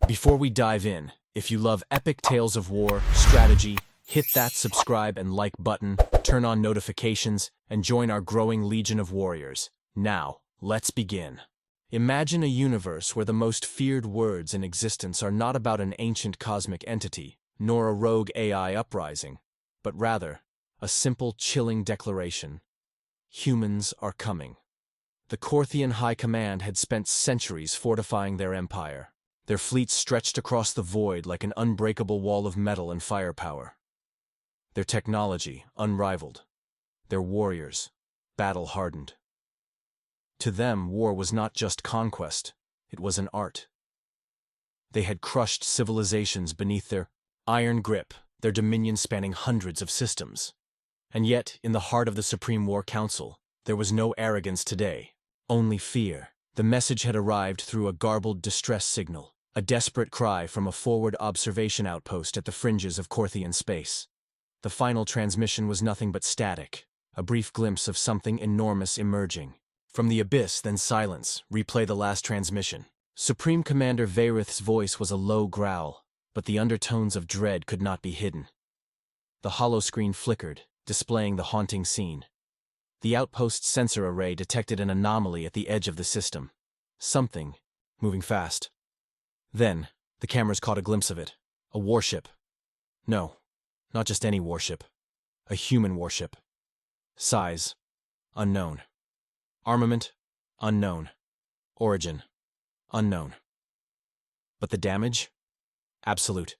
Before we dive in, if you love epic tales of war, strategy, hit that subscribe and like button, turn on notifications, and join our growing legion of warriors. Now, let's begin. Imagine a universe where the most feared words in existence are not about an ancient cosmic entity, nor a rogue AI uprising, but rather, a simple, chilling declaration. Humans are coming. The Korthian High Command had spent centuries fortifying their empire. Their fleets stretched across the void like an unbreakable wall of metal and firepower. Their technology unrivaled. Their warriors battle-hardened. To them, war was not just conquest, it was an art. They had crushed civilizations beneath their iron grip, their dominion spanning hundreds of systems. And yet, in the heart of the Supreme War Council, there was no arrogance today, only fear. The message had arrived through a garbled distress signal, a desperate cry from a forward observation outpost at the fringes of Korthian space. The final transmission was nothing but static, a brief glimpse of something enormous emerging. From the abyss, then silence. Replay the last transmission. Supreme Commander Varith's voice was a low growl, but the undertones of dread could not be hidden. The holoscreen flickered, displaying the haunting scene. The outpost's sensor array detected an anomaly at the edge of the system. Something, moving fast. Then, the cameras caught a glimpse of it. A warship. No, not just any warship. A human warship. Size, unknown. Armament, unknown. Origin, unknown. But the damage? Absolute.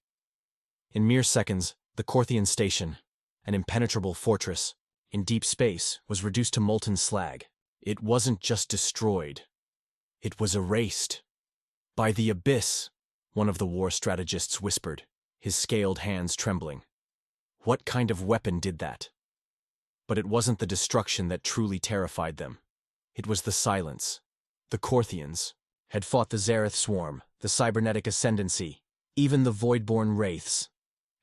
In mere seconds, the Korthian station, an impenetrable fortress, in deep space, was reduced to molten slag. It wasn't just destroyed. It was erased. By the abyss, one of the war strategists whispered, his scaled hands trembling. What kind of weapon did that? But it wasn't the destruction that truly terrified them. It was the silence. The Korthians had fought the Zareth Swarm, the Cybernetic Ascendancy, even the Voidborn Wraiths.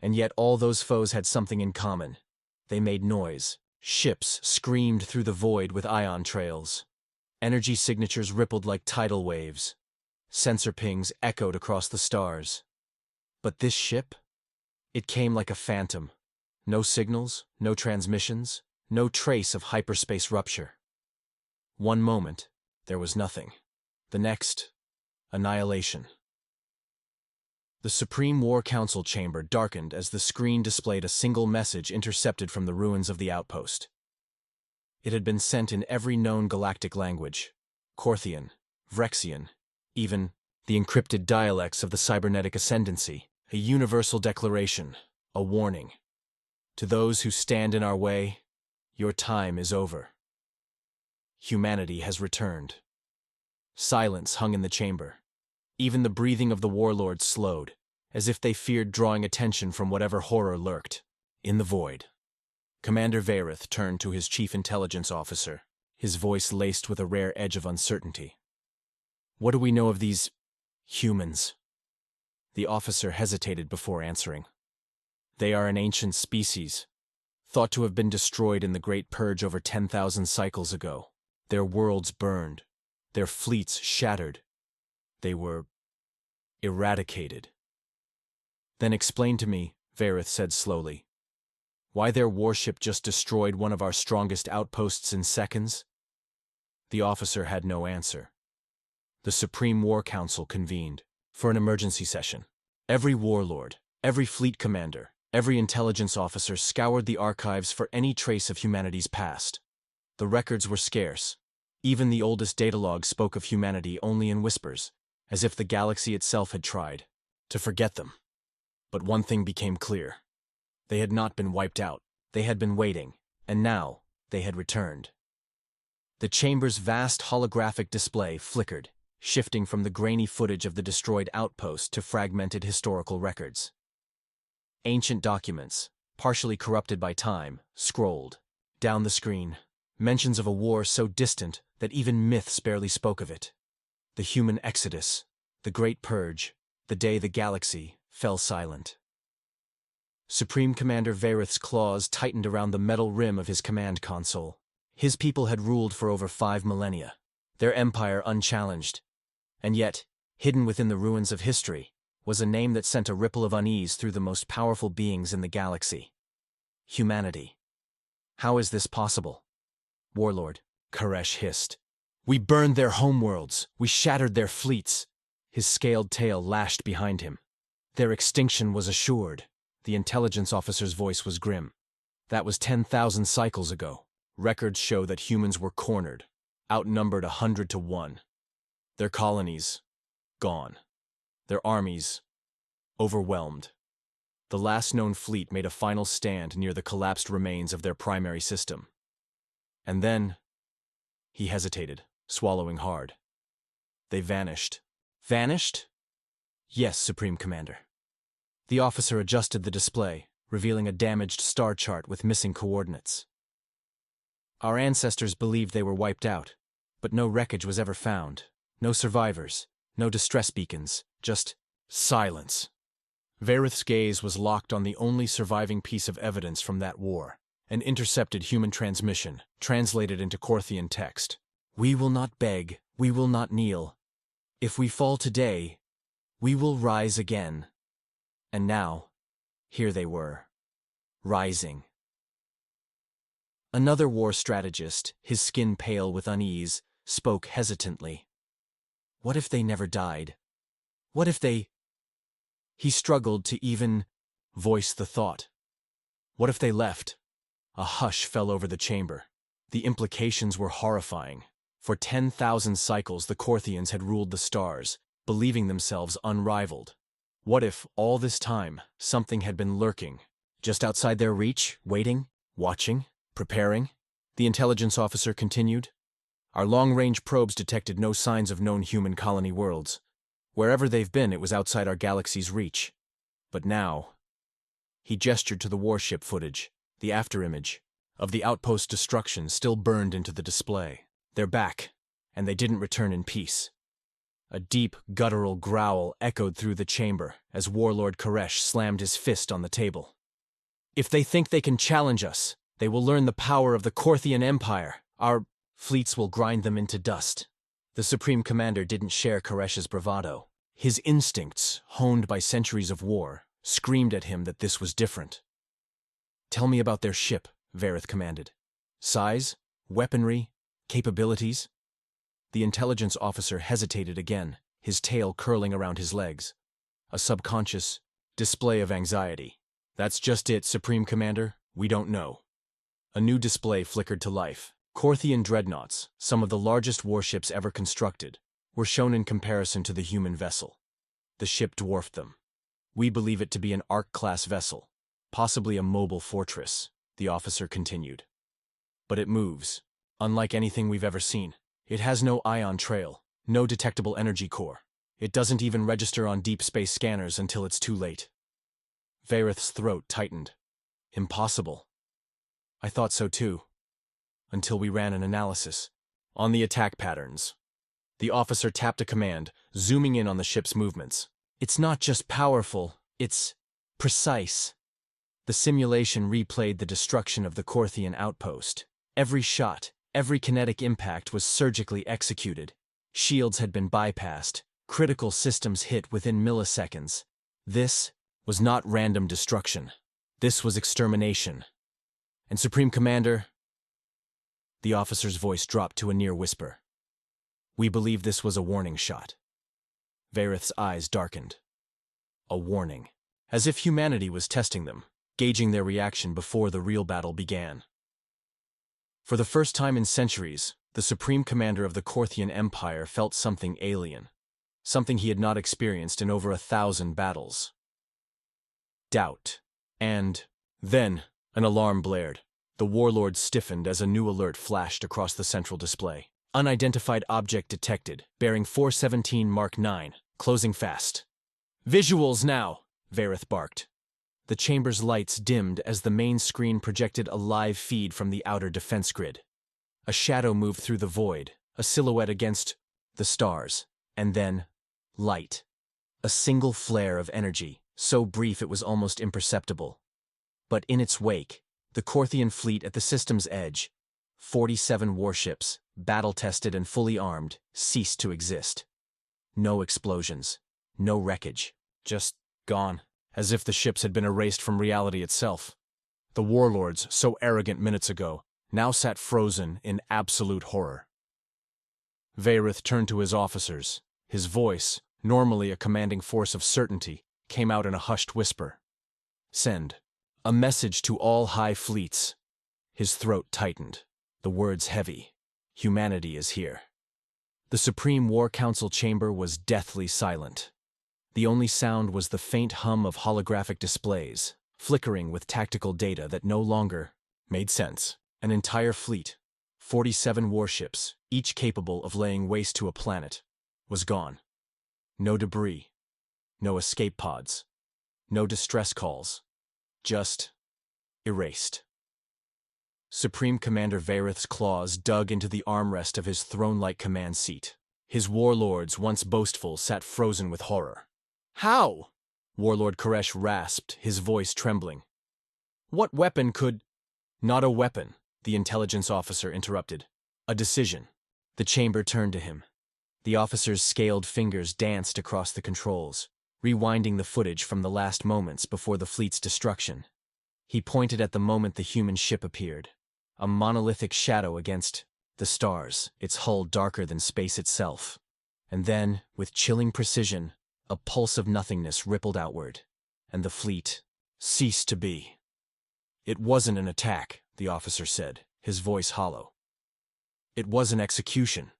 And yet all those foes had something in common. They made noise. Ships screamed through the void with ion trails. Energy signatures rippled like tidal waves. Sensor pings echoed across the stars. But this ship? It came like a phantom. No signals, no transmissions, no trace of hyperspace rupture. One moment, there was nothing. The next, annihilation. The Supreme War Council chamber darkened as the screen displayed a single message intercepted from the ruins of the outpost. It had been sent in every known galactic language: Korthian, Vrexian, even the encrypted dialects of the Cybernetic Ascendancy. A universal declaration, a warning. To those who stand in our way, your time is over. Humanity has returned. Silence hung in the chamber. Even the breathing of the warlords slowed, as if they feared drawing attention from whatever horror lurked in the void. Commander Varith turned to his chief intelligence officer, his voice laced with a rare edge of uncertainty. What do we know of these humans? The officer hesitated before answering. They are an ancient species, thought to have been destroyed in the Great Purge over 10,000 cycles ago. Their worlds burned, their fleets shattered. They were eradicated. Then explain to me, Varith said slowly, why their warship just destroyed one of our strongest outposts in seconds? The officer had no answer. The Supreme War Council convened for an emergency session. Every warlord, every fleet commander, every intelligence officer scoured the archives for any trace of humanity's past. The records were scarce. Even the oldest datalogs spoke of humanity only in whispers, as if the galaxy itself had tried to forget them. But one thing became clear. They had not been wiped out. They had been waiting, and now they had returned. The chamber's vast holographic display flickered, shifting from the grainy footage of the destroyed outpost to fragmented historical records. Ancient documents, partially corrupted by time, scrolled. Down the screen, mentions of a war so distant that even myths barely spoke of it. The human exodus, the Great Purge, the day the galaxy fell silent. Supreme Commander Varith's claws tightened around the metal rim of his command console. His people had ruled for over 5 millennia, their empire unchallenged. And yet, hidden within the ruins of history, was a name that sent a ripple of unease through the most powerful beings in the galaxy. Humanity. How is this possible? Warlord, Koresh hissed. We burned their homeworlds. We shattered their fleets. His scaled tail lashed behind him. Their extinction was assured. The intelligence officer's voice was grim. That was 10,000 cycles ago. Records show that humans were cornered, outnumbered 100 to 1. Their colonies, gone. Their armies, overwhelmed. The last known fleet made a final stand near the collapsed remains of their primary system. And then, he hesitated, swallowing hard. They vanished. Vanished? Yes, Supreme Commander. The officer adjusted the display, revealing a damaged star chart with missing coordinates. Our ancestors believed they were wiped out, but no wreckage was ever found. No survivors, no distress beacons, just silence. Varith's gaze was locked on the only surviving piece of evidence from that war, an intercepted human transmission, translated into Korthian text. We will not beg, we will not kneel. If we fall today, we will rise again. And now, here they were, rising. Another war strategist, his skin pale with unease, spoke hesitantly. What if they never died? What if they... He struggled to even voice the thought. What if they left? A hush fell over the chamber. The implications were horrifying. For 10,000 cycles, the Korthians had ruled the stars, believing themselves unrivaled. What if, all this time, something had been lurking, just outside their reach, waiting, watching, preparing? The intelligence officer continued. Our long-range probes detected no signs of known human colony worlds. Wherever they've been, it was outside our galaxy's reach. But now... He gestured to the warship footage, the afterimage, of the outpost destruction still burned into the display. They're back, and they didn't return in peace. A deep, guttural growl echoed through the chamber as Warlord Koresh slammed his fist on the table. If they think they can challenge us, they will learn the power of the Korthian Empire. Our fleets will grind them into dust. The Supreme Commander didn't share Koresh's bravado. His instincts, honed by centuries of war, screamed at him that this was different. Tell me about their ship, Varith commanded. Size? Weaponry? Capabilities? The intelligence officer hesitated again, his tail curling around his legs. A subconscious display of anxiety. That's just it, Supreme Commander. We don't know. A new display flickered to life. Korthian dreadnoughts, some of the largest warships ever constructed, were shown in comparison to the human vessel. The ship dwarfed them. We believe it to be an Ark-class vessel, possibly a mobile fortress, the officer continued. But it moves, unlike anything we've ever seen. It has no ion trail, no detectable energy core. It doesn't even register on deep space scanners until it's too late. Varith's throat tightened. Impossible. I thought so too. Until we ran an analysis. On the attack patterns. The officer tapped a command, zooming in on the ship's movements. It's not just powerful, it's precise. The simulation replayed the destruction of the Korthian outpost. Every shot, every kinetic impact was surgically executed. Shields had been bypassed, critical systems hit within milliseconds. This was not random destruction. This was extermination. And Supreme Commander... The officer's voice dropped to a near whisper. We believe this was a warning shot. Varith's eyes darkened. A warning. As if humanity was testing them, gauging their reaction before the real battle began. For the first time in centuries, the Supreme Commander of the Korthian Empire felt something alien. Something he had not experienced in over 1,000 battles. Doubt. And then, an alarm blared. The warlord stiffened as a new alert flashed across the central display. Unidentified object detected, bearing 417 Mark 9, closing fast. Visuals now, Varith barked. The chamber's lights dimmed as the main screen projected a live feed from the outer defense grid. A shadow moved through the void, a silhouette against the stars, and then light. A single flare of energy, so brief it was almost imperceptible. But in its wake, the Korthian fleet at the system's edge, 47 warships, battle-tested and fully armed, ceased to exist. No explosions, no wreckage, Just gone, as if the ships had been erased from reality itself. The warlords, so arrogant minutes ago, now sat frozen in absolute horror. Varith turned to his officers. His voice, normally a commanding force of certainty, came out in a hushed whisper. Send a message to all high fleets. His throat tightened, the words heavy. Humanity is here. The Supreme War Council chamber was deathly silent. The only sound was the faint hum of holographic displays, flickering with tactical data that no longer made sense. An entire fleet, 47 warships, each capable of laying waste to a planet, was gone. No debris, no escape pods, no distress calls, just erased. Supreme Commander Varith's claws dug into the armrest of his throne-like command seat. His warlords, once boastful, sat frozen with horror. How? Warlord Koresh rasped, his voice trembling. What weapon could— Not a weapon, the intelligence officer interrupted. A decision. The chamber turned to him. The officer's scaled fingers danced across the controls, rewinding the footage from the last moments before the fleet's destruction. He pointed at the moment the human ship appeared, a monolithic shadow against the stars, its hull darker than space itself. And then, with chilling precision, a pulse of nothingness rippled outward, and the fleet ceased to be. It wasn't an attack, the officer said, his voice hollow. It was an execution.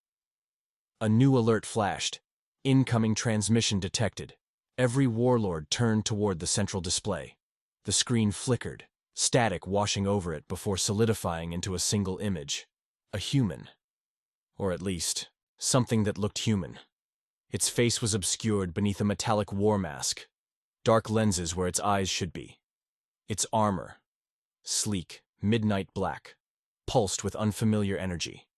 A new alert flashed. Incoming transmission detected. Every warlord turned toward the central display. The screen flickered, static washing over it before solidifying into a single image. A human. Or at least, something that looked human. Its face was obscured beneath a metallic war mask, dark lenses where its eyes should be. Its armor, sleek, midnight black, pulsed with unfamiliar energy.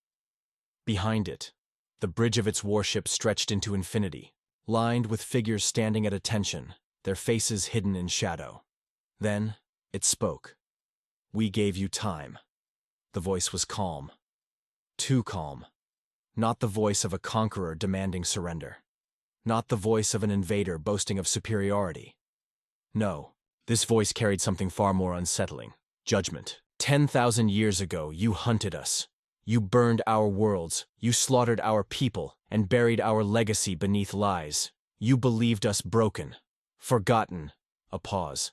Behind it, the bridge of its warship stretched into infinity, lined with figures standing at attention, their faces hidden in shadow. Then, it spoke. We gave you time. The voice was calm. Too calm. Not the voice of a conqueror demanding surrender. Not the voice of an invader boasting of superiority. No, this voice carried something far more unsettling. Judgment. 10,000 years ago, you hunted us. You burned our worlds, you slaughtered our people, and buried our legacy beneath lies. You believed us broken, forgotten. A pause.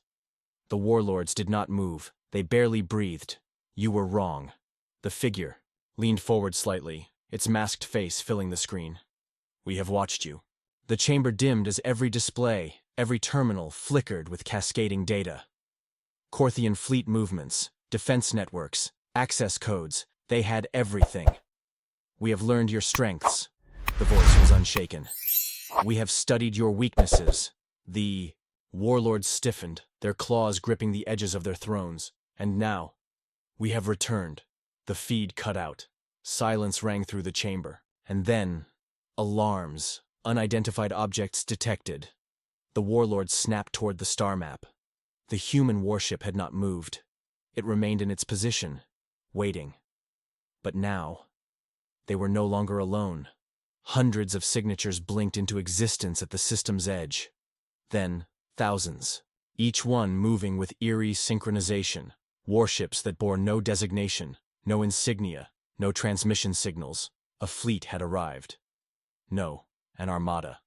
The warlords did not move, they barely breathed. You were wrong. The figure leaned forward slightly, its masked face filling the screen. We have watched you. The chamber dimmed as every display, every terminal flickered with cascading data. Korthian fleet movements, defense networks, access codes, they had everything. We have learned your strengths. The voice was unshaken. We have studied your weaknesses. The warlords stiffened, their claws gripping the edges of their thrones. And now, we have returned. The feed cut out. Silence rang through the chamber. And then, alarms, unidentified objects detected. The warlords snapped toward the star map. The human warship had not moved. It remained in its position, waiting. But now, they were no longer alone. Hundreds of signatures blinked into existence at the system's edge. Then, thousands, each one moving with eerie synchronization. Warships that bore no designation, no insignia, no transmission signals. A fleet had arrived. No, an armada.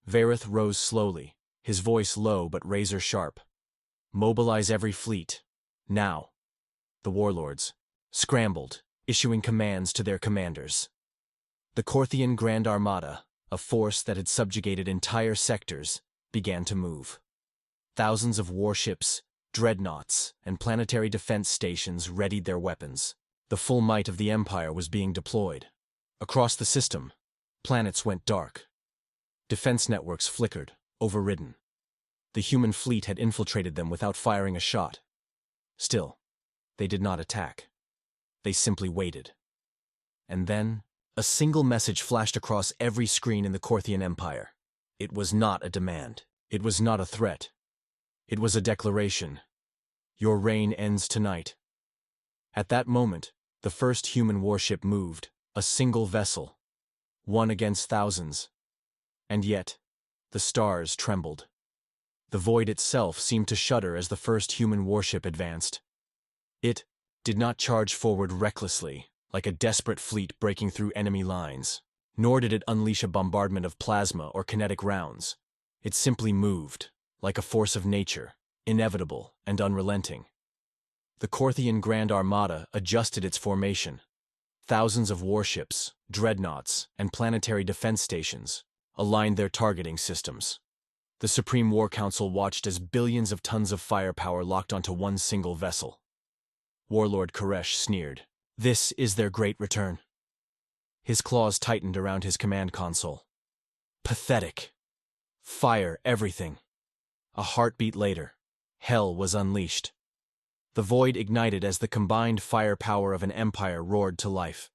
Varith rose slowly, his voice low but razor-sharp. Mobilize every fleet. Now. The warlords scrambled, issuing commands to their commanders. The Korthian Grand Armada, a force that had subjugated entire sectors, began to move. Thousands of warships, dreadnoughts, and planetary defense stations readied their weapons. The full might of the Empire was being deployed. Across the system, planets went dark. Defense networks flickered, overridden. The human fleet had infiltrated them without firing a shot. Still, they did not attack. They simply waited. And then, a single message flashed across every screen in the Korthian Empire. It was not a demand. It was not a threat. It was a declaration. Your reign ends tonight. At that moment, the first human warship moved, a single vessel. One against thousands. And yet, The stars trembled. The void itself seemed to shudder as the first human warship advanced. It did not charge forward recklessly, like a desperate fleet breaking through enemy lines, nor did it unleash a bombardment of plasma or kinetic rounds. It simply moved, like a force of nature, inevitable and unrelenting. The Korthian Grand Armada adjusted its formation. Thousands of warships, dreadnoughts, and planetary defense stations aligned their targeting systems. The Supreme War Council watched as billions of tons of firepower locked onto one single vessel. Warlord Koresh sneered. This is their great return. His claws tightened around his command console. Pathetic. Fire everything. A heartbeat later, hell was unleashed. The void ignited as the combined firepower of an empire roared to life.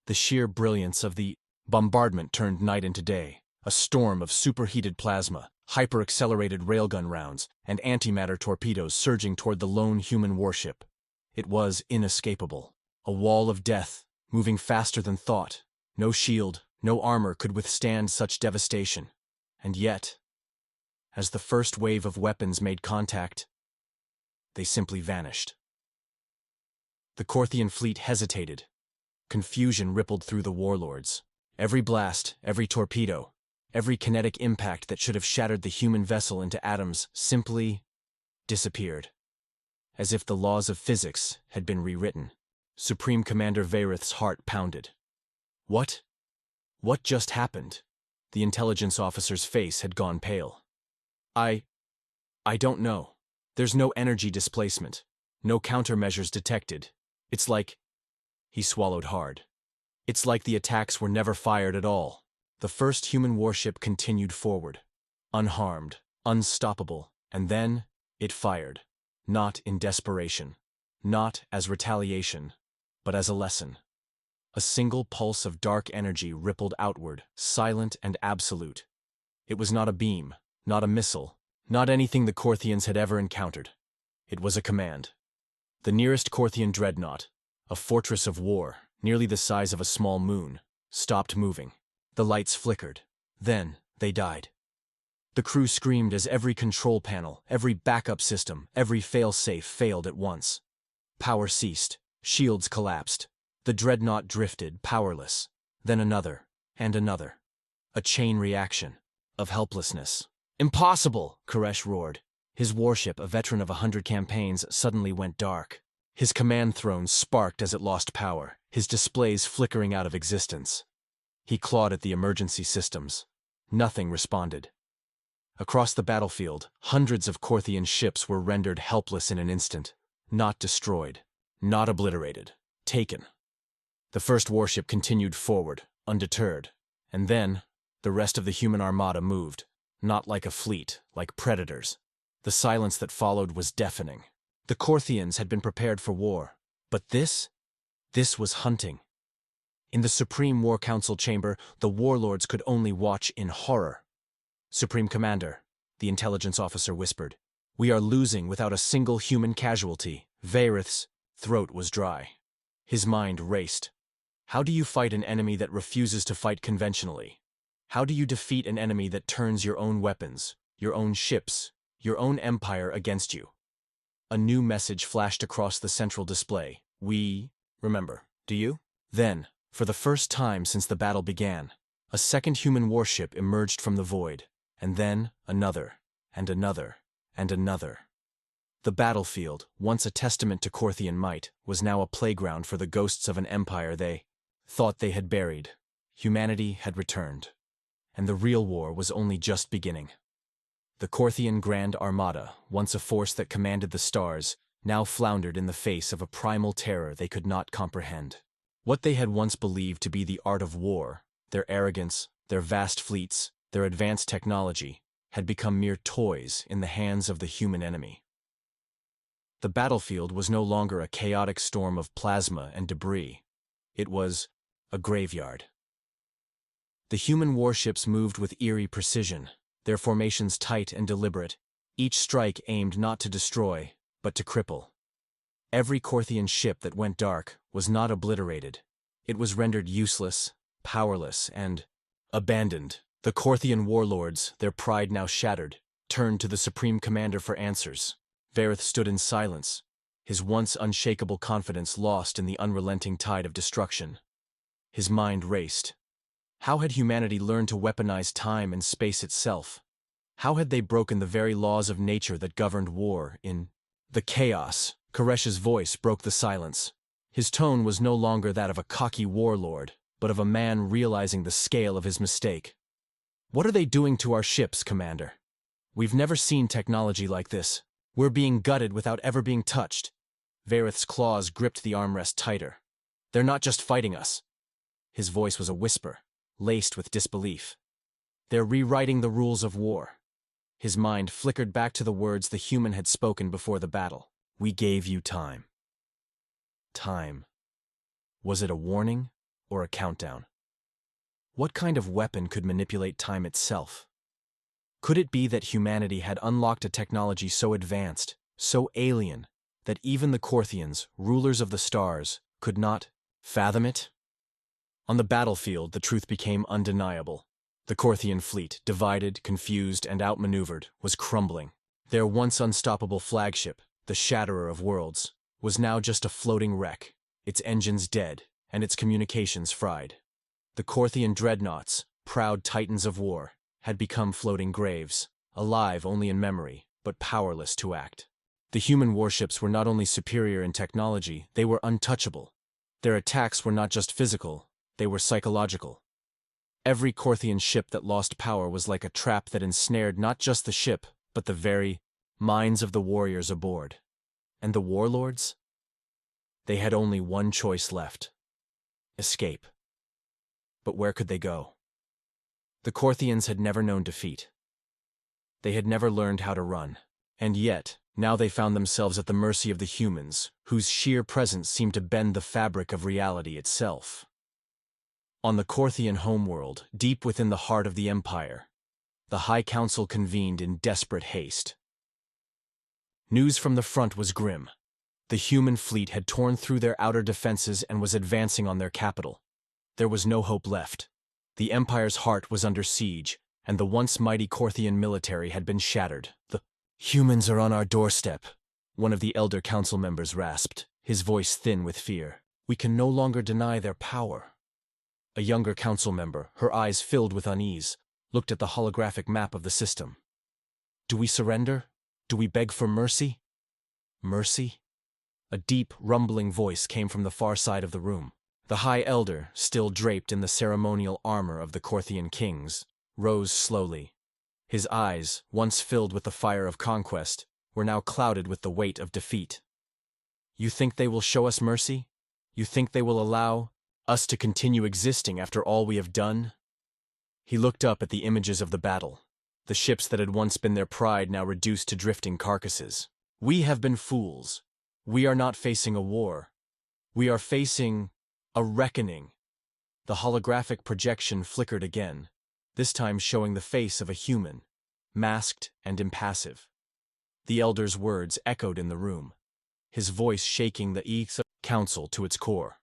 The sheer brilliance of the bombardment turned night into day, a storm of superheated plasma, hyper-accelerated railgun rounds, and antimatter torpedoes surging toward the lone human warship. It was inescapable. A wall of death, moving faster than thought. No shield, no armor could withstand such devastation. And yet, as the first wave of weapons made contact, they simply vanished. The Korthian fleet hesitated. Confusion rippled through the warlords. Every blast, every torpedo, every kinetic impact that should have shattered the human vessel into atoms simply disappeared. As if the laws of physics had been rewritten. Supreme Commander Varith's heart pounded. What? What just happened? The intelligence officer's face had gone pale. I don't know. There's no energy displacement. No countermeasures detected. It's like... He swallowed hard. It's like the attacks were never fired at all. The first human warship continued forward. Unharmed, unstoppable, and then it fired. Not in desperation. Not as retaliation, but as a lesson. A single pulse of dark energy rippled outward, silent and absolute. It was not a beam, not a missile, not anything the Korthians had ever encountered. It was a command. The nearest Korthian dreadnought, a fortress of war, nearly the size of a small moon, stopped moving. The lights flickered. Then they died. The crew screamed as every control panel, every backup system, every fail-safe failed at once. Power ceased. Shields collapsed. The dreadnought drifted, powerless. Then another, and another. A chain reaction of helplessness. Impossible! Koresh roared. His warship, a veteran of 100 campaigns, suddenly went dark. His command throne sparked as it lost power, his displays flickering out of existence. He clawed at the emergency systems. Nothing responded. Across the battlefield, hundreds of Korthian ships were rendered helpless in an instant. Not destroyed. Not obliterated. Taken. The first warship continued forward, undeterred. And then, the rest of the human armada moved. Not like a fleet, like predators. The silence that followed was deafening. The Korthians had been prepared for war. But this was hunting. In the Supreme War Council chamber, the warlords could only watch in horror. Supreme Commander, the intelligence officer whispered, we are losing without a single human casualty. Varith's throat was dry. His mind raced. How do you fight an enemy that refuses to fight conventionally? How do you defeat an enemy that turns your own weapons, your own ships, your own empire against you? A new message flashed across the central display. We remember, do you? Then, for the first time since the battle began, a second human warship emerged from the void, and then another, and another, and another. The battlefield, once a testament to Korthian might, was now a playground for the ghosts of an empire they thought they had buried. Humanity had returned, and the real war was only just beginning. The Korthian Grand Armada, once a force that commanded the stars, now floundered in the face of a primal terror they could not comprehend. What they had once believed to be the art of war, their arrogance, their vast fleets, their advanced technology, had become mere toys in the hands of the human enemy. The battlefield was no longer a chaotic storm of plasma and debris. It was a graveyard. The human warships moved with eerie precision, their formations tight and deliberate, each strike aimed not to destroy, but to cripple. Every Korthian ship that went dark was not obliterated. It was rendered useless, powerless, and abandoned. The Korthian warlords, their pride now shattered, turned to the Supreme Commander for answers. Vareth stood in silence, his once unshakable confidence lost in the unrelenting tide of destruction. His mind raced. How had humanity learned to weaponize time and space itself? How had they broken the very laws of nature that governed war in the chaos? Koresh's voice broke the silence. His tone was no longer that of a cocky warlord, but of a man realizing the scale of his mistake. What are they doing to our ships, Commander? We've never seen technology like this. We're being gutted without ever being touched. Vareth's claws gripped the armrest tighter. They're not just fighting us. His voice was a whisper, laced with disbelief. They're rewriting the rules of war. His mind flickered back to the words the human had spoken before the battle. We gave you time. Time. Was it a warning or a countdown? What kind of weapon could manipulate time itself? Could it be that humanity had unlocked a technology so advanced, so alien, that even the Korthians, rulers of the stars, could not fathom it? On the battlefield, the truth became undeniable. The Korthian fleet, divided, confused, and outmaneuvered, was crumbling. Their once unstoppable flagship, the Shatterer of Worlds, was now just a floating wreck, its engines dead, and its communications fried. The Korthian dreadnoughts, proud titans of war, had become floating graves, alive only in memory, but powerless to act. The human warships were not only superior in technology, they were untouchable. Their attacks were not just physical, they were psychological. Every Korthian ship that lost power was like a trap that ensnared not just the ship, but the very minds of the warriors aboard. And the warlords? They had only one choice left: escape. But where could they go? The Korthians had never known defeat. They had never learned how to run. And yet, now they found themselves at the mercy of the humans, whose sheer presence seemed to bend the fabric of reality itself. On the Korthian homeworld, deep within the heart of the Empire, the High Council convened in desperate haste. News from the front was grim. The human fleet had torn through their outer defenses and was advancing on their capital. There was no hope left. The Empire's heart was under siege, and the once mighty Korthian military had been shattered. The humans are on our doorstep, one of the elder council members rasped, his voice thin with fear. We can no longer deny their power. A younger council member, her eyes filled with unease, looked at the holographic map of the system. Do we surrender? Do we beg for mercy? Mercy? A deep, rumbling voice came from the far side of the room. The High Elder, still draped in the ceremonial armor of the Korthian kings, rose slowly. His eyes, once filled with the fire of conquest, were now clouded with the weight of defeat. You think they will show us mercy? You think they will allow us to continue existing after all we have done? He looked up at the images of the battle, the ships that had once been their pride now reduced to drifting carcasses. We have been fools. We are not facing a war. We are facing a reckoning. The holographic projection flickered again, this time showing the face of a human, masked and impassive. The Elder's words echoed in the room, his voice shaking the council to its core.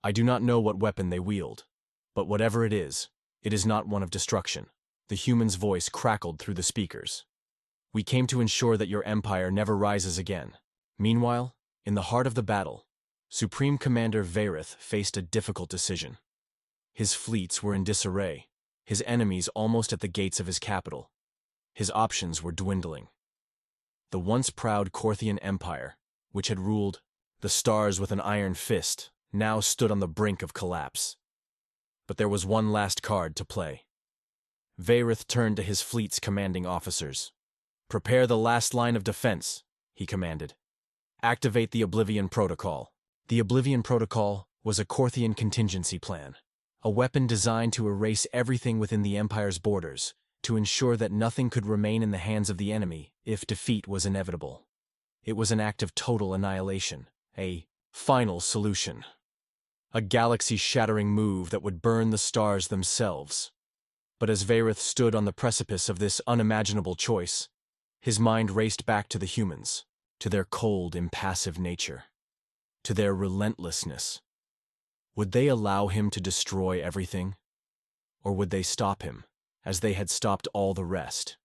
I do not know what weapon they wield, but whatever it is not one of destruction. The human's voice crackled through the speakers. We came to ensure that your empire never rises again. Meanwhile, in the heart of the battle, Supreme Commander Vareth faced a difficult decision. His fleets were in disarray, his enemies almost at the gates of his capital. His options were dwindling. The once proud Korthian Empire, which had ruled the stars with an iron fist, now stood on the brink of collapse. But there was one last card to play. Vareth turned to his fleet's commanding officers. Prepare the last line of defense, he commanded. Activate the Oblivion Protocol. The Oblivion Protocol was a Korthian contingency plan, a weapon designed to erase everything within the Empire's borders, to ensure that nothing could remain in the hands of the enemy if defeat was inevitable. It was an act of total annihilation, a final solution. A galaxy-shattering move that would burn the stars themselves. But as Vareth stood on the precipice of this unimaginable choice, his mind raced back to the humans, to their cold, impassive nature, to their relentlessness. Would they allow him to destroy everything? Or would they stop him, as they had stopped all the rest.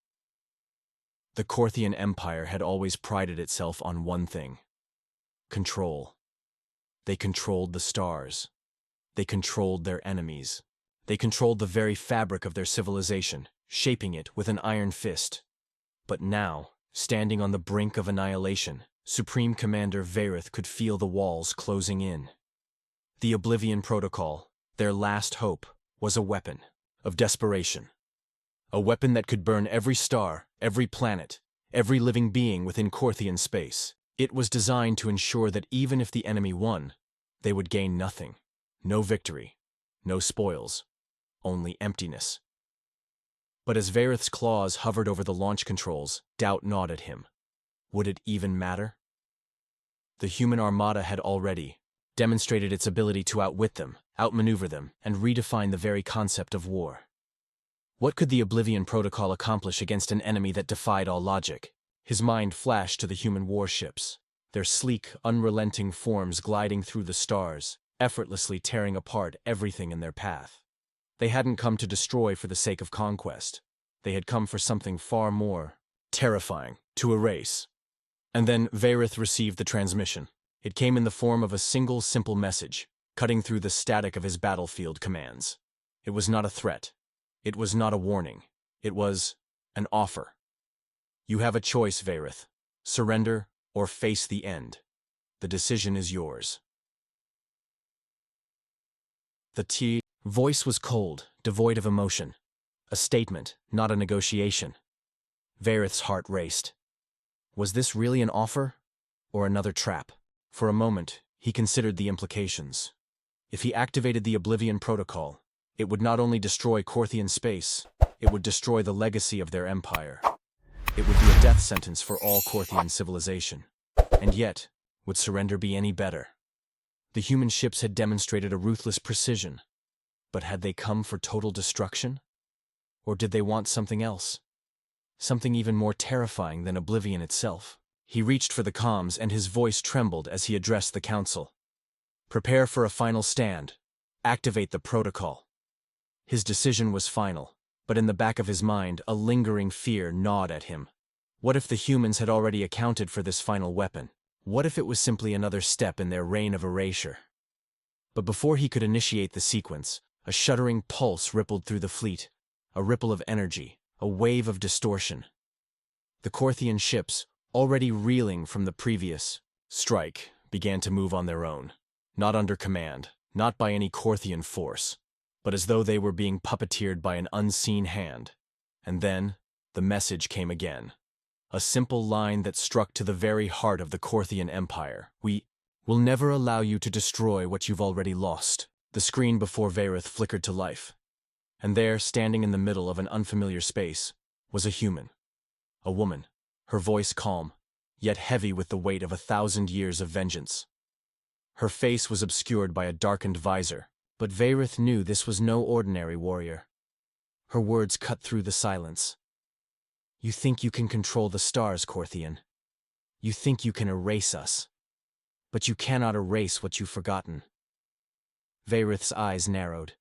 The Korthian Empire had always prided itself on one thing: control. They controlled the stars. They controlled their enemies. They controlled the very fabric of their civilization, shaping it with an iron fist. But now, standing on the brink of annihilation, Supreme Commander Vareth could feel the walls closing in. The Oblivion Protocol, their last hope, was a weapon of desperation. A weapon that could burn every star, every planet, every living being within Korthian space. It was designed to ensure that even if the enemy won, they would gain nothing. No victory, no spoils, only emptiness. But as Vareth's claws hovered over the launch controls, doubt gnawed at him. Would it even matter? The human armada had already demonstrated its ability to outwit them, outmaneuver them, and redefine the very concept of war. What could the Oblivion Protocol accomplish against an enemy that defied all logic? His mind flashed to the human warships, their sleek, unrelenting forms gliding through the stars, effortlessly tearing apart everything in their path. They hadn't come to destroy for the sake of conquest. They had come for something far more terrifying, to erase. And then Vareth received the transmission. It came in the form of a single simple message, cutting through the static of his battlefield commands. It was not a threat. It was not a warning. It was an offer. You have a choice, Vareth. Surrender or face the end. The decision is yours. The voice was cold, devoid of emotion. A statement, not a negotiation. Vareth's heart raced. Was this really an offer? Or another trap? For a moment, he considered the implications. If he activated the Oblivion Protocol, it would not only destroy Korthian space, it would destroy the legacy of their empire. It would be a death sentence for all Korthian civilization. And yet, would surrender be any better? The human ships had demonstrated a ruthless precision. But had they come for total destruction? Or did they want something else? Something even more terrifying than Oblivion itself. He reached for the comms, and his voice trembled as he addressed the council. Prepare for a final stand. Activate the protocol. His decision was final, but in the back of his mind, a lingering fear gnawed at him. What if the humans had already accounted for this final weapon? What if it was simply another step in their reign of erasure? But before he could initiate the sequence, a shuddering pulse rippled through the fleet, a ripple of energy, a wave of distortion. The Korthian ships, already reeling from the previous strike, began to move on their own, not under command, not by any Korthian force, but as though they were being puppeteered by an unseen hand. And then, the message came again. A simple line that struck to the very heart of the Korthian Empire. We will never allow you to destroy what you've already lost. The screen before Vareth flickered to life. And there, standing in the middle of an unfamiliar space, was a human. A woman, her voice calm, yet heavy with the weight of 1,000 years of vengeance. Her face was obscured by a darkened visor, but Vareth knew this was no ordinary warrior. Her words cut through the silence. You think you can control the stars, Korthian. You think you can erase us. But you cannot erase what you've forgotten. Vareth's eyes narrowed.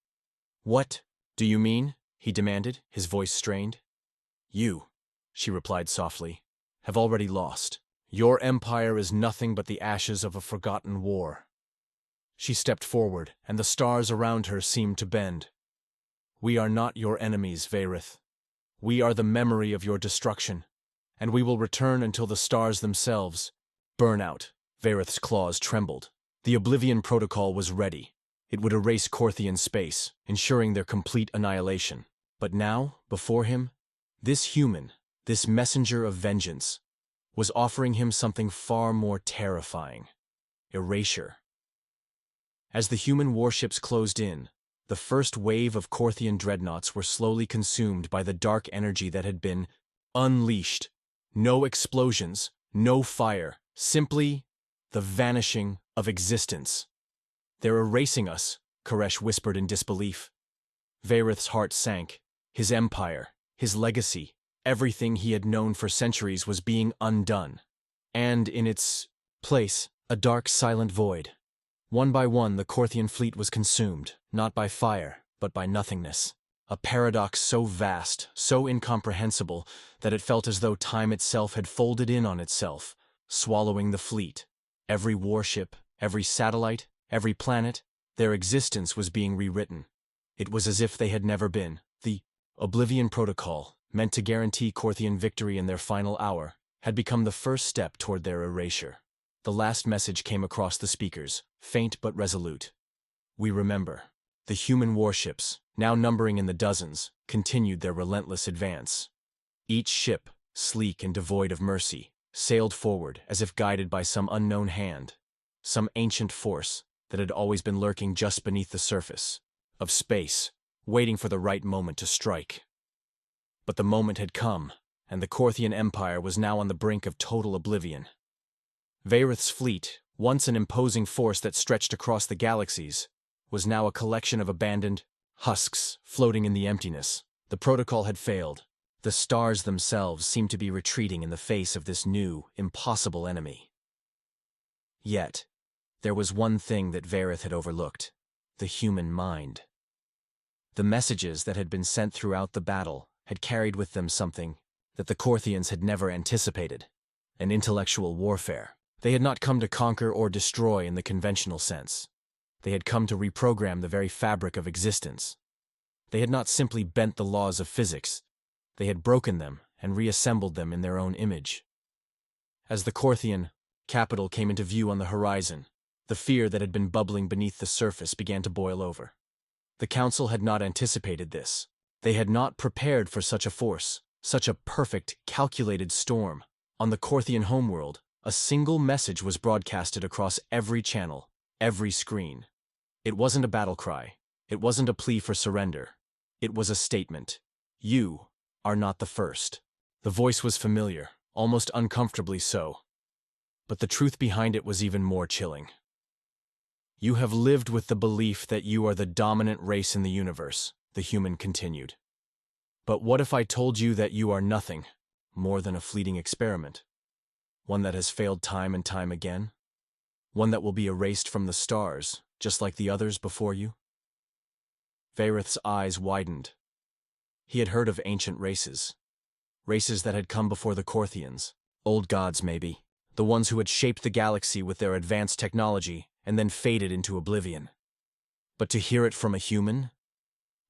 What do you mean? He demanded, his voice strained. You, she replied softly, have already lost. Your empire is nothing but the ashes of a forgotten war. She stepped forward, and the stars around her seemed to bend. We are not your enemies, Vareth. We are the memory of your destruction, and we will return until the stars themselves burn out. Vareth's claws trembled. The Oblivion Protocol was ready. It would erase Korthian space, ensuring their complete annihilation. But now, before him, this human, this messenger of vengeance, was offering him something far more terrifying: erasure. As the human warships closed in, the first wave of Korthian dreadnoughts were slowly consumed by the dark energy that had been unleashed. No explosions, no fire, simply the vanishing of existence. They're erasing us, Koresh whispered in disbelief. Vareth's heart sank. His empire, his legacy, everything he had known for centuries was being undone. And in its place, a dark, silent void. One by one, the Korthian fleet was consumed, not by fire, but by nothingness. a paradox so vast, so incomprehensible, that it felt as though time itself had folded in on itself, swallowing the fleet. Every warship, every satellite, every planet, their existence was being rewritten. It was as if they had never been. The Oblivion Protocol, meant to guarantee Korthian victory in their final hour, had become the first step toward their erasure. The last message came across the speakers, faint but resolute. We remember. The human warships, now numbering in the dozens, continued their relentless advance. Each ship, sleek and devoid of mercy, sailed forward as if guided by some unknown hand, some ancient force that had always been lurking just beneath the surface of space, waiting for the right moment to strike. But the moment had come, and the Korthian Empire was now on the brink of total oblivion. Vareth's fleet, once an imposing force that stretched across the galaxies, was now a collection of abandoned husks floating in the emptiness. The protocol had failed. The stars themselves seemed to be retreating in the face of this new, impossible enemy. Yet, there was one thing that Vareth had overlooked: the human mind. The messages that had been sent throughout the battle had carried with them something that the Korthians had never anticipated: an intellectual warfare. They had not come to conquer or destroy in the conventional sense. They had come to reprogram the very fabric of existence. They had not simply bent the laws of physics. They had broken them and reassembled them in their own image. As the Korthian capital came into view on the horizon, the fear that had been bubbling beneath the surface began to boil over. The Council had not anticipated this. They had not prepared for such a force, such a perfect, calculated storm. On the Korthian homeworld, a single message was broadcasted across every channel, every screen. It wasn't a battle cry. It wasn't a plea for surrender. It was a statement. You are not the first. The voice was familiar, almost uncomfortably so. But the truth behind it was even more chilling. You have lived with the belief that you are the dominant race in the universe, the human continued. But what if I told you that you are nothing more than a fleeting experiment? One that has failed time and time again? One that will be erased from the stars, just like the others before you? Vareth's eyes widened. He had heard of ancient races. Races that had come before the Korthians. Old gods, maybe. The ones who had shaped the galaxy with their advanced technology and then faded into oblivion. But to hear it from a human?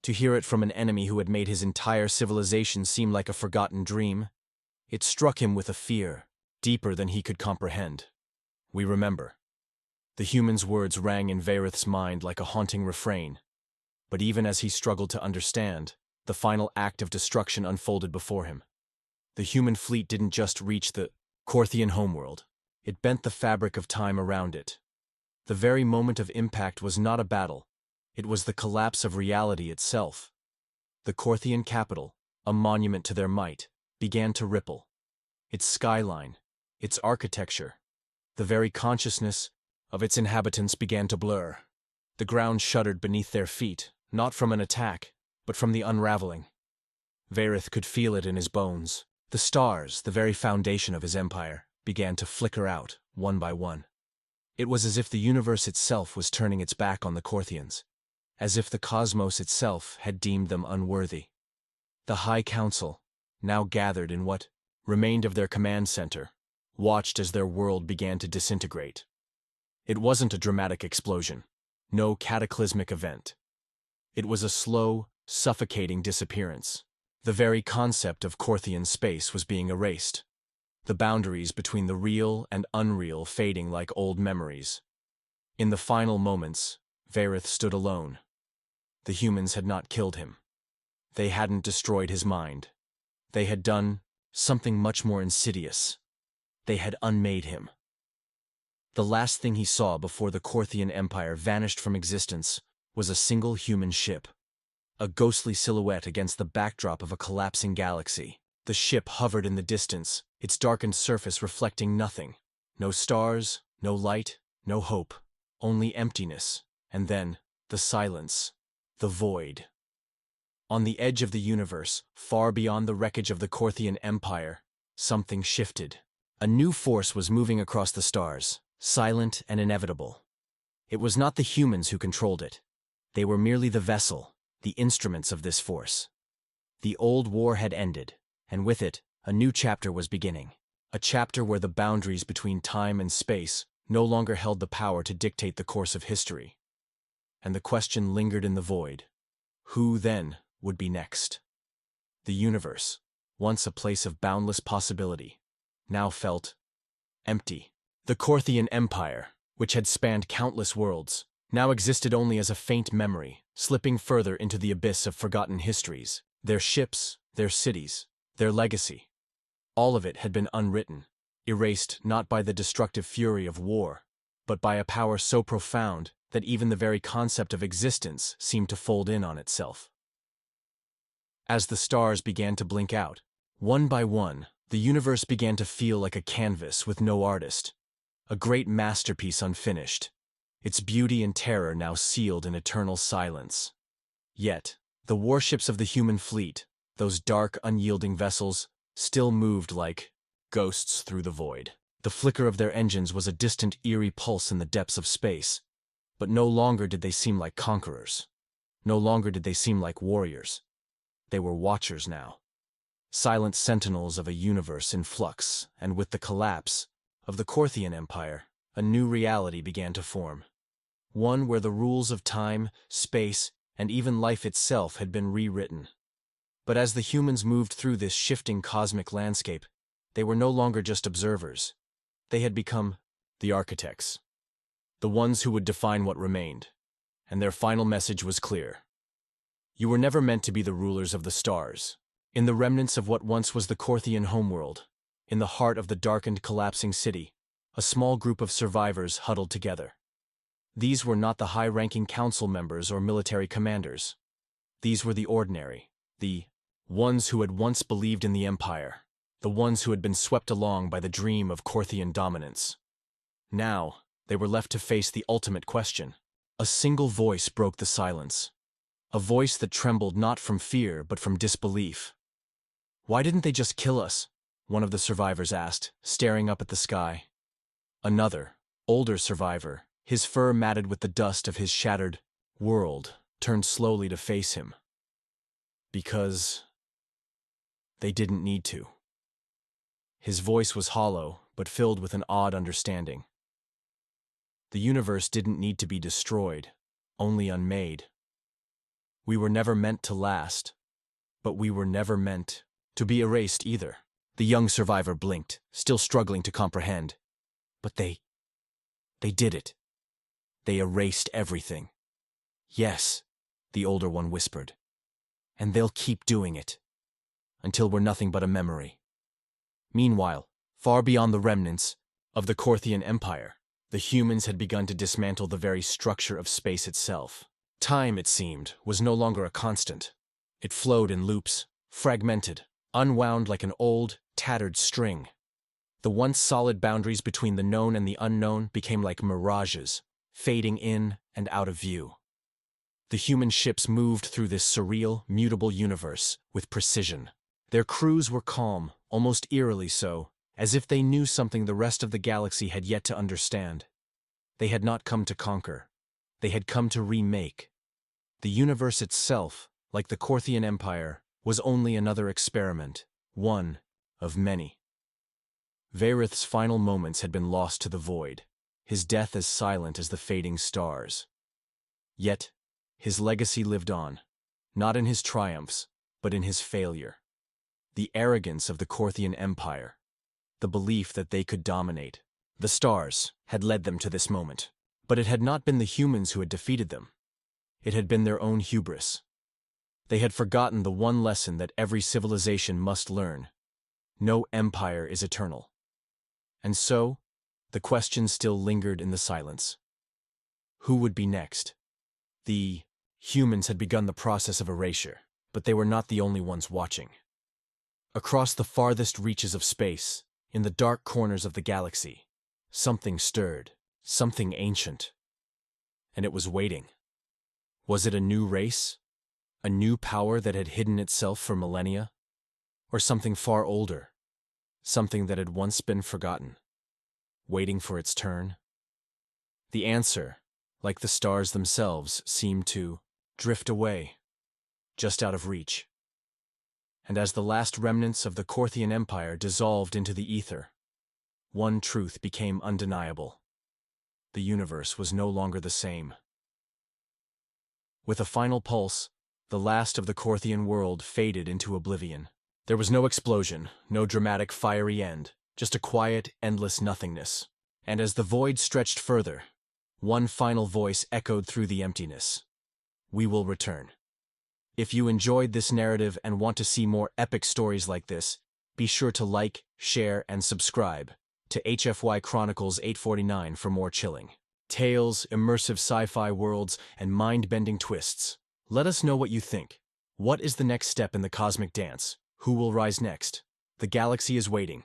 To hear it from an enemy who had made his entire civilization seem like a forgotten dream? It struck him with a fear, deeper than he could comprehend. We remember. The human's words rang in Vareth's mind like a haunting refrain. But even as he struggled to understand, the final act of destruction unfolded before him. The human fleet didn't just reach the Korthian homeworld. It bent the fabric of time around it. The very moment of impact was not a battle. It was the collapse of reality itself. The Korthian capital, a monument to their might, began to ripple. Its skyline, its architecture, the very consciousness of its inhabitants began to blur. The ground shuddered beneath their feet, not from an attack, but from the unraveling. Vareth could feel it in his bones. The stars, the very foundation of his empire, began to flicker out, one by one. It was as if the universe itself was turning its back on the Korthians, as if the cosmos itself had deemed them unworthy. The High Council, now gathered in what remained of their command center, watched as their world began to disintegrate. It wasn't a dramatic explosion, no cataclysmic event. It was a slow, suffocating disappearance. The very concept of Korthian space was being erased, the boundaries between the real and unreal fading like old memories. In the final moments, Vareth stood alone. The humans had not killed him. They hadn't destroyed his mind. They had done something much more insidious. They had unmade him. The last thing he saw before the Korthian Empire vanished from existence was a single human ship, a ghostly silhouette against the backdrop of a collapsing galaxy. The ship hovered in the distance, its darkened surface reflecting nothing. No stars, no light, no hope, only emptiness, and then the silence, the void. On the edge of the universe, far beyond the wreckage of the Korthian Empire, something shifted. A new force was moving across the stars, silent and inevitable. It was not the humans who controlled it. They were merely the vessel, the instruments of this force. The old war had ended, and with it, a new chapter was beginning. A chapter where the boundaries between time and space no longer held the power to dictate the course of history. And the question lingered in the void. Who, then, would be next? The universe, once a place of boundless possibility, now felt empty. The Korthian Empire, which had spanned countless worlds, now existed only as a faint memory, slipping further into the abyss of forgotten histories. Their ships, their cities, their legacy. All of it had been unwritten, erased not by the destructive fury of war, but by a power so profound that even the very concept of existence seemed to fold in on itself. As the stars began to blink out, one by one, the universe began to feel like a canvas with no artist, a great masterpiece unfinished, its beauty and terror now sealed in eternal silence. Yet, the warships of the human fleet, those dark, unyielding vessels, still moved like ghosts through the void. The flicker of their engines was a distant, eerie pulse in the depths of space, but no longer did they seem like conquerors. No longer did they seem like warriors. They were watchers now. Silent sentinels of a universe in flux, and with the collapse of the Korthian Empire, a new reality began to form. One where the rules of time, space, and even life itself had been rewritten. But as the humans moved through this shifting cosmic landscape, they were no longer just observers. They had become the architects, the ones who would define what remained, and their final message was clear. You were never meant to be the rulers of the stars. In the remnants of what once was the Korthian homeworld, in the heart of the darkened, collapsing city, a small group of survivors huddled together. These were not the high-ranking council members or military commanders. These were the ordinary, the ones who had once believed in the Empire, the ones who had been swept along by the dream of Korthian dominance. Now, they were left to face the ultimate question. A single voice broke the silence. A voice that trembled not from fear but from disbelief. "Why didn't they just kill us?" one of the survivors asked, staring up at the sky. Another, older survivor, his fur matted with the dust of his shattered world, turned slowly to face him. Because they didn't need to. His voice was hollow, but filled with an odd understanding. The universe didn't need to be destroyed, only unmade. We were never meant to last, but we were never meant to be erased either. The young survivor blinked, still struggling to comprehend. But they did it. They erased everything. Yes, the older one whispered. And they'll keep doing it, until we're nothing but a memory. Meanwhile, far beyond the remnants of the Korthian Empire, the humans had begun to dismantle the very structure of space itself. Time, it seemed, was no longer a constant. It flowed in loops, fragmented, unwound like an old, tattered string. The once solid boundaries between the known and the unknown became like mirages, fading in and out of view. The human ships moved through this surreal, mutable universe with precision. Their crews were calm, almost eerily so, as if they knew something the rest of the galaxy had yet to understand. They had not come to conquer. They had come to remake. The universe itself, like the Korthian Empire, was only another experiment, one of many. Varith's final moments had been lost to the void, his death as silent as the fading stars. Yet, his legacy lived on, not in his triumphs, but in his failure. The arrogance of the Korthian Empire, the belief that they could dominate. The stars had led them to this moment, but it had not been the humans who had defeated them. It had been their own hubris. They had forgotten the one lesson that every civilization must learn. No empire is eternal. And so, the question still lingered in the silence. Who would be next? The humans had begun the process of erasure, but they were not the only ones watching. Across the farthest reaches of space, in the dark corners of the galaxy, something stirred, something ancient. And it was waiting. Was it a new race? A new power that had hidden itself for millennia? Or something far older? Something that had once been forgotten, waiting for its turn? The answer, like the stars themselves, seemed to drift away, just out of reach. And as the last remnants of the Korthian Empire dissolved into the ether, one truth became undeniable. The universe was no longer the same. With a final pulse, the last of the Korthian world faded into oblivion. There was no explosion, no dramatic fiery end, just a quiet, endless nothingness. And as the void stretched further, one final voice echoed through the emptiness. We will return. If you enjoyed this narrative and want to see more epic stories like this, be sure to like, share, and subscribe to HFY Chronicles-849 for more chilling tales, immersive sci-fi worlds, and mind-bending twists. Let us know what you think. What is the next step in the cosmic dance? Who will rise next? The galaxy is waiting.